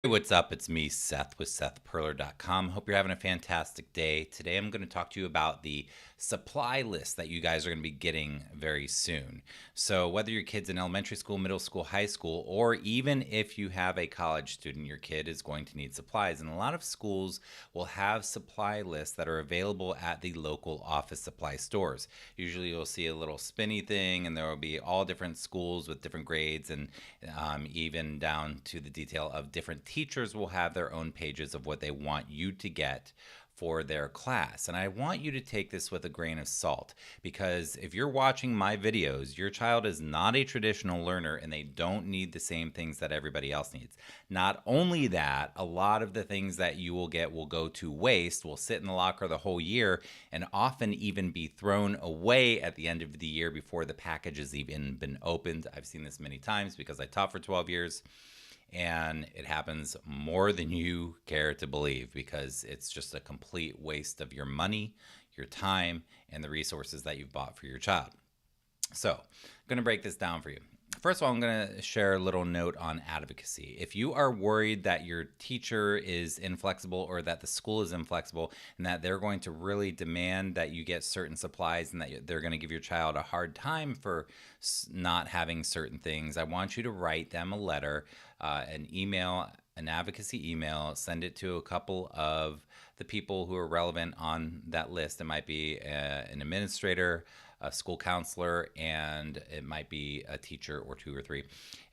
Hey, what's up? It's me, Seth, with SethPerler.com. Hope you're having a fantastic day. Today I'm going to talk to you about the supply list that you guys are going to be getting very soon. So, whether your kid's in elementary school, middle school, high school, or even if you have a college student, your kid is going to need supplies. And a lot of schools will have supply lists that are available at the local office supply stores. Usually, you'll see a little spinny thing, and there will be all different schools with different grades and even down to the detail of different teachers will have their own pages of what they want you to get for their class. And I want you to take this with a grain of salt, because if you're watching my videos, your child is not a traditional learner and they don't need the same things that everybody else needs. Not only that, a lot of the things that you will get will go to waste, will sit in the locker the whole year, and often even be thrown away at the end of the year before the package has even been opened. I've seen this many times because I taught for 12 years. And it happens more than you care to believe, because it's just a complete waste of your money, your time, and the resources that you've bought for your child. So I'm going to break this down for you. First of all, I'm going to share a little note on advocacy. If you are worried that your teacher is inflexible, or that the school is inflexible, and that they're going to really demand that you get certain supplies, and that they're going to give your child a hard time for not having certain things, I want you to write them a letter, an email, an advocacy email, send it to a couple of the people who are relevant on that list. It might be an administrator, a school counselor, and it might be a teacher or two or three.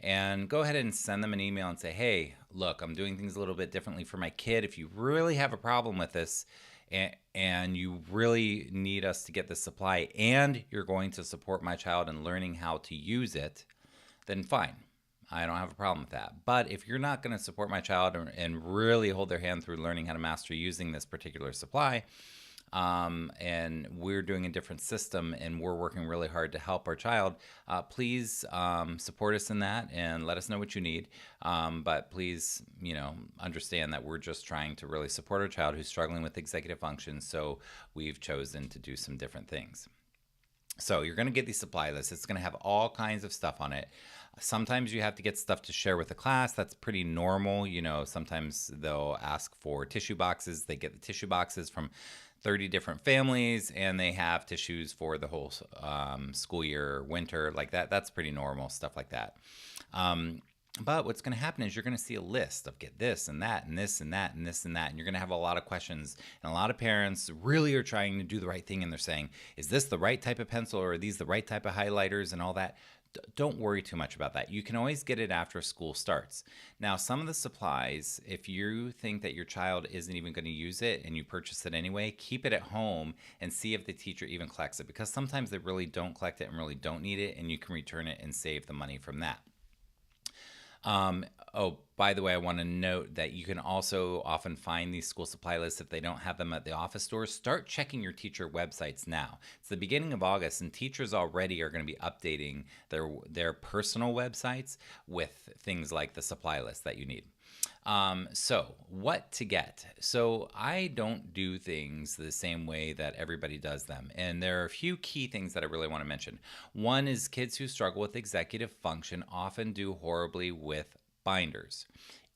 And go ahead and send them an email and say, hey, look, I'm doing things a little bit differently for my kid. If you really have a problem with this, and you really need us to get this supply, and you're going to support my child in learning how to use it, then fine. I don't have a problem with that. But if you're not going to support my child and really hold their hand through learning how to master using this particular supply, and we're doing a different system and we're working really hard to help our child, please support us in that and let us know what you need. But please, understand that we're just trying to really support our child who's struggling with executive function. So we've chosen to do some different things. So you're going to get the supply list. It's going to have all kinds of stuff on it. Sometimes you have to get stuff to share with the class. That's pretty normal. Sometimes they'll ask for tissue boxes. They get the tissue boxes from 30 different families, and they have tissues for the whole school year, winter, like that. That's pretty normal, stuff like that. But what's going to happen is you're going to see a list of get this and that and this and that and this and that. And you're going to have a lot of questions. And a lot of parents really are trying to do the right thing. And they're saying, is this the right type of pencil, or are these the right type of highlighters and all that? Don't worry too much about that. You can always get it after school starts. Now, some of the supplies, if you think that your child isn't even going to use it and you purchase it anyway, keep it at home and see if the teacher even collects it. Because sometimes they really don't collect it and really don't need it, and you can return it and save the money from that. Oh, by the way, I want to note that you can also often find these school supply lists if they don't have them at the office stores. Start checking your teacher websites now. It's the beginning of August, and teachers already are going to be updating their personal websites with things like the supply list that you need. So what to get? So I don't do things the same way that everybody does them. And there are a few key things that I really want to mention. One is kids who struggle with executive function often do horribly with binders.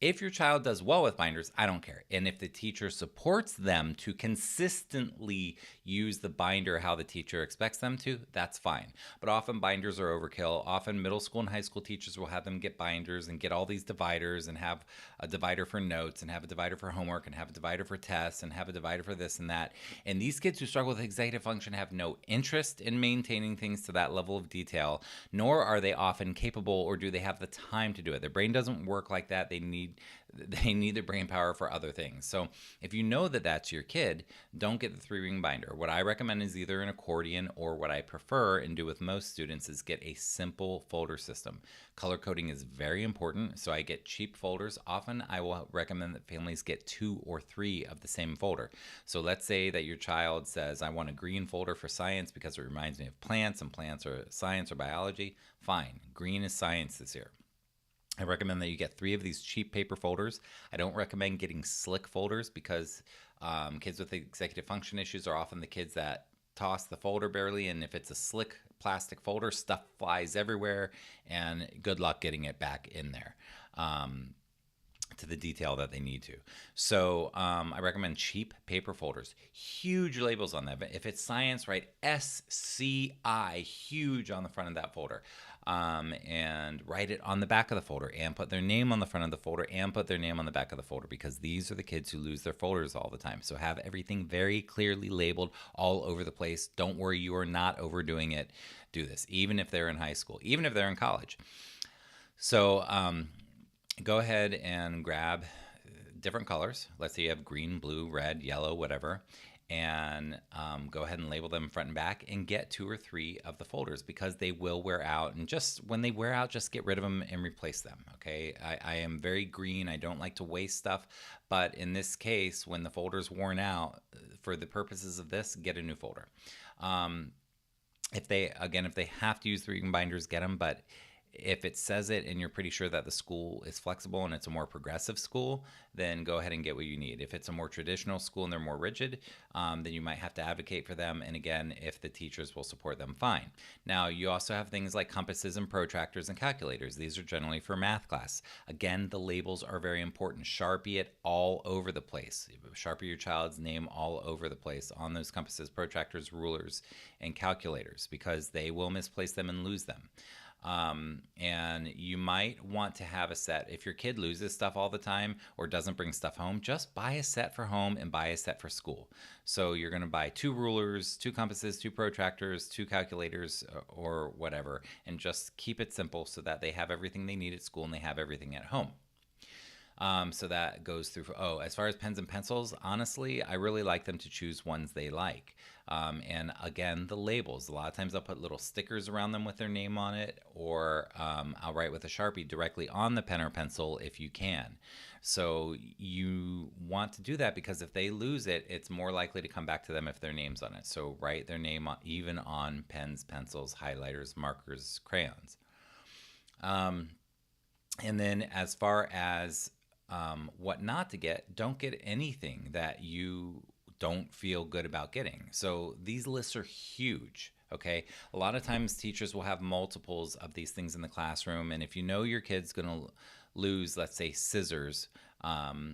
If your child does well with binders, I don't care. And if the teacher supports them to consistently use the binder how the teacher expects them to, that's fine. But often binders are overkill. Often middle school and high school teachers will have them get binders and get all these dividers, and have a divider for notes, and have a divider for homework, and have a divider for tests, and have a divider for this and that. And these kids who struggle with executive function have no interest in maintaining things to that level of detail, nor are they often capable, or do they have the time to do it. Their brain doesn't work like that. They need their brain power for other things. So if you know that that's your kid, don't get the 3-ring binder. What I recommend is either an accordion, or what I prefer and do with most students is get a simple folder system. Color coding is very important, so I get cheap folders. Often I will recommend that families get 2 or 3 of the same folder. So let's say that your child says, I want a green folder for science because it reminds me of plants, and plants are science or biology. Fine, green is science this year. I recommend that you get 3 of these cheap paper folders. I don't recommend getting slick folders, because kids with executive function issues are often the kids that toss the folder barely, and if it's a slick plastic folder, stuff flies everywhere, and good luck getting it back in there. to the detail that they need to. So I recommend cheap paper folders, huge labels on that. But if it's science, write SCI, huge on the front of that folder. And write it on the back of the folder and put their name on the front of the folder and put their name on the back of the folder, because these are the kids who lose their folders all the time. So have everything very clearly labeled all over the place. Don't worry, you are not overdoing it. Do this, even if they're in high school, even if they're in college. So go ahead and grab different colors. Let's say you have green, blue, red, yellow, whatever, and go ahead and label them front and back, and get 2 or 3 of the folders, because they will wear out. And just when they wear out, just get rid of them and replace them. Okay, I am very green. I don't like to waste stuff, but in this case, when the folder's worn out, for the purposes of this, get a new folder. If they have to use 3 binders, get them. But if it says it and you're pretty sure that the school is flexible and it's a more progressive school, then go ahead and get what you need. If it's a more traditional school and they're more rigid, then you might have to advocate for them. And again, if the teachers will support them, fine. Now, you also have things like compasses and protractors and calculators. These are generally for math class. Again, the labels are very important. Sharpie it all over the place. Sharpie your child's name all over the place on those compasses, protractors, rulers, and calculators, because they will misplace them and lose them. And you might want to have a set. If your kid loses stuff all the time or doesn't bring stuff home, just buy a set for home and buy a set for school. So you're going to buy 2 rulers, 2 compasses, 2 protractors, 2 calculators, or whatever, and just keep it simple so that they have everything they need at school and they have everything at home. So that goes through. As far as pens and pencils, honestly, I really like them to choose ones they like. And again, the labels. A lot of times I'll put little stickers around them with their name on it, or I'll write with a Sharpie directly on the pen or pencil if you can. So you want to do that, because if they lose it, it's more likely to come back to them if their name's on it. So write their name even on pens, pencils, highlighters, markers, crayons. And then as far as what not to get, don't get anything that you don't feel good about getting. So these lists are huge. Okay, a lot of times teachers will have multiples of these things in the classroom, and if you know your kid's going to lose, let's say, scissors,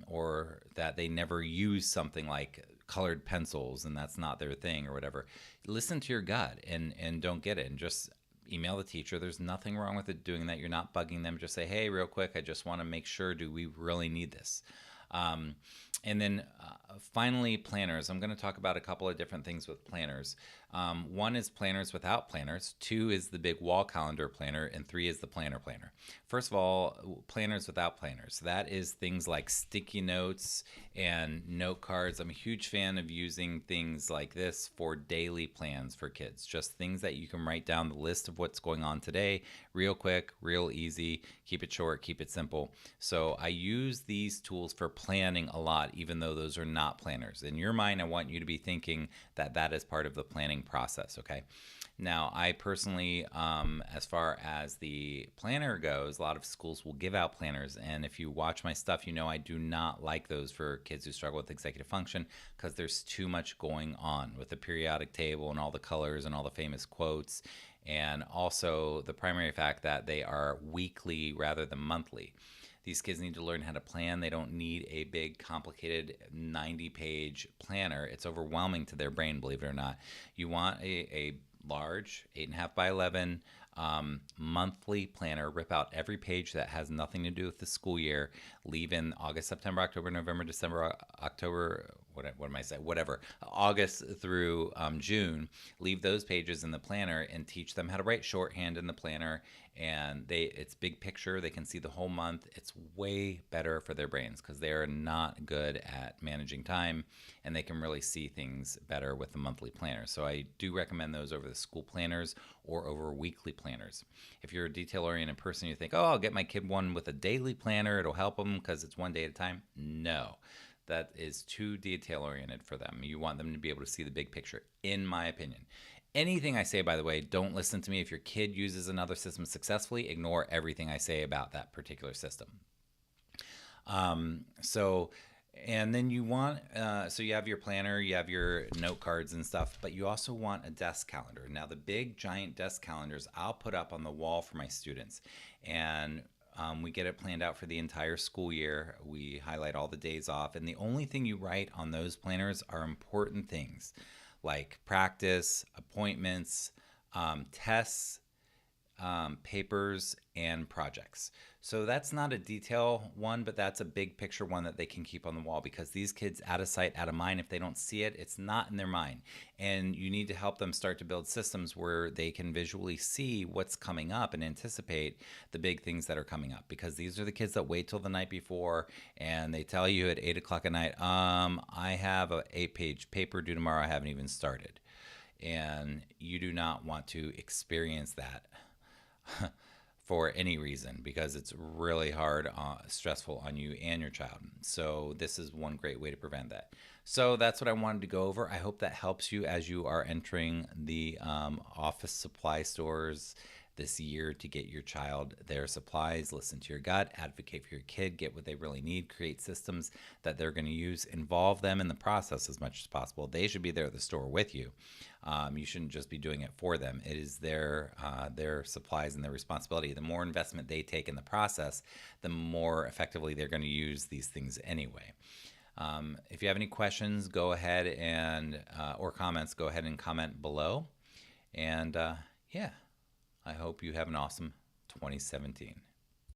or that they never use something like colored pencils and that's not their thing or whatever, listen to your gut and don't get it, and just email the teacher. There's nothing wrong with it doing that. You're not bugging them. Just say, hey, real quick, I just want to make sure, do we really need this? And then finally, planners. I'm going to talk about a couple of different things with planners. One is planners without planners. 2 is the big wall calendar planner. And 3 is the planner. First of all, planners without planners. That is things like sticky notes and note cards. I'm a huge fan of using things like this for daily plans for kids. Just things that you can write down the list of what's going on today, real quick, real easy. Keep it short, keep it simple. So I use these tools for planning a lot, even though those are not planners. In your mind, I want you to be thinking that that is part of the planning process, okay? Now, I personally, as far as the planner goes, a lot of schools will give out planners, and if you watch my stuff, you know I do not like those for kids who struggle with executive function, because there's too much going on with the periodic table and all the colors and all the famous quotes, and also the primary fact that they are weekly rather than monthly. These kids need to learn how to plan. They don't need a big, complicated 90-page planner. It's overwhelming to their brain, believe it or not. You want a large 8.5 by 11 monthly planner. Rip out every page that has nothing to do with the school year. Leave in August, September, October, November, December, October, what am I saying? Whatever. August through June. Leave those pages in the planner and teach them how to write shorthand in the planner. And it's big picture. They can see the whole month. It's way better for their brains, because they are not good at managing time, and they can really see things better with the monthly planner. So I do recommend those over the school planners or over weekly planners. If you're a detail-oriented person, you think, oh, I'll get my kid one with a daily planner. It'll help them because it's one day at a time. No, that is too detail-oriented for them. You want them to be able to see the big picture, in my opinion. Anything I say, by the way, don't listen to me. If your kid uses another system successfully, ignore everything I say about that particular system. And then you want, so you have your planner, you have your note cards and stuff, but you also want a desk calendar. Now, the big giant desk calendars I'll put up on the wall for my students. And We get it planned out for the entire school year. We highlight all the days off, and the only thing you write on those planners are important things like practice, appointments, tests, papers, and projects. So that's not a detail one, but that's a big picture one that they can keep on the wall, because these kids, out of sight, out of mind, if they don't see it, it's not in their mind. And you need to help them start to build systems where they can visually see what's coming up and anticipate the big things that are coming up, because these are the kids that wait till the night before and they tell you at 8 o'clock at night, I have a 8-page paper due tomorrow, I haven't even started. And you do not want to experience that for any reason, because it's really hard, stressful on you and your child. So this is one great way to prevent that. So that's what I wanted to go over. I hope that helps you as you are entering the office supply stores this year to get your child their supplies. Listen to your gut, advocate for your kid, get what they really need, create systems that they're going to use, involve them in the process as much as possible. They should be there at the store with you. You shouldn't just be doing it for them. It is their supplies and their responsibility. The more investment they take in the process, the more effectively they're going to use these things anyway. If you have any questions, go ahead and or comments, go ahead and comment below. And yeah, I hope you have an awesome 2017.